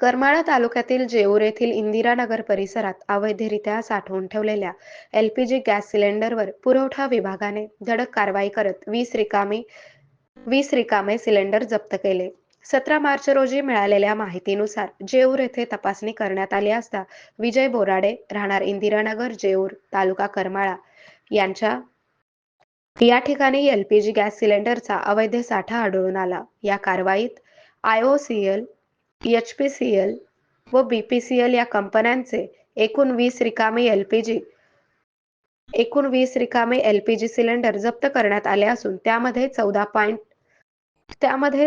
करमाळा तालुक्यातील जेऊर येथील इंदिरानगर परिसरात अवैधरित्या साठवून ठेवलेल्या एलपीजी गॅस सिलेंडरवर पुरवठा विभागाने धडक कारवाई करत 20 रिकामे सिलेंडर जप्त केले. 17 मार्च रोजी मिळालेल्या माहितीनुसार जेऊर येथे तपासणी करण्यात आली असता विजय बोराडे, राहणार इंदिरानगर, जेऊर, तालुका करमाळा या ठिकाणी एलपीजी गॅस सिलेंडरचा अवैध साठा आढळून आला. या कारवाईत IOCL, HPCL व BPCL या कंपन्यांचे एकूण 20 रिकामे एलपीजी सिलेंडर जप्त करण्यात आले असून त्यामध्ये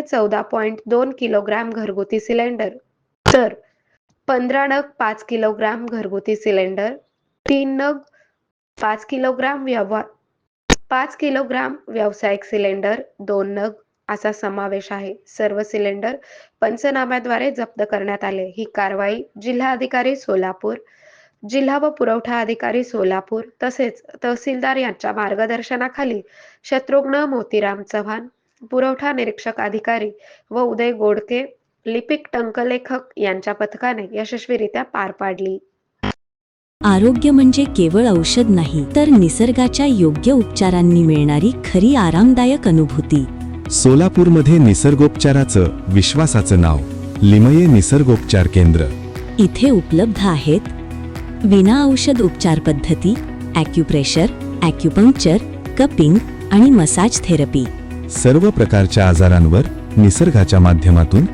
14.2 किलोग्रॅम घरगुती सिलेंडर, तर 15 नग 5 किलोग्रॅम घरगुती सिलेंडर, 3 नग 5 किलोग्रॅम व्यावसायिक सिलेंडर, 2 नग असा समावेश आहे. सर्व सिलेंडर पंचनाम्याद्वारे जप्त करण्यात आले. ही कारवाई जिल्हाधिकारी सोलापूर, जिल्हा व पुरवठा अधिकारी सोलापूर तसेच तहसीलदार यांच्या मार्गदर्शनाखाली शत्रुघ्न मोतीराम चव्हाण, पुरवठा निरीक्षक अधिकारी व उदय गोडके, लिपिक टंकलेखक यांच्या पथकाने यशस्वीरित्या पार पाडली. आरोग्य म्हणजे केवळ औषध नाही, तर निसर्गाच्या योग्य उपचारांनी मिळणारी खरी आरामदायक अनुभूती. सोलापूरमध्ये निसर्गोपचाराचं विश्वासाचं नाव लिमये निसर्गोपचार केंद्र. इथे उपलब्ध आहेत विना औषध उपचार पद्धती, ॲक्युप्रेशर, ॲक्युपंक्चर, कपिंग आणि मसाज थेरपी. सर्व प्रकारच्या आजारांवर निसर्गाच्या माध्यमातून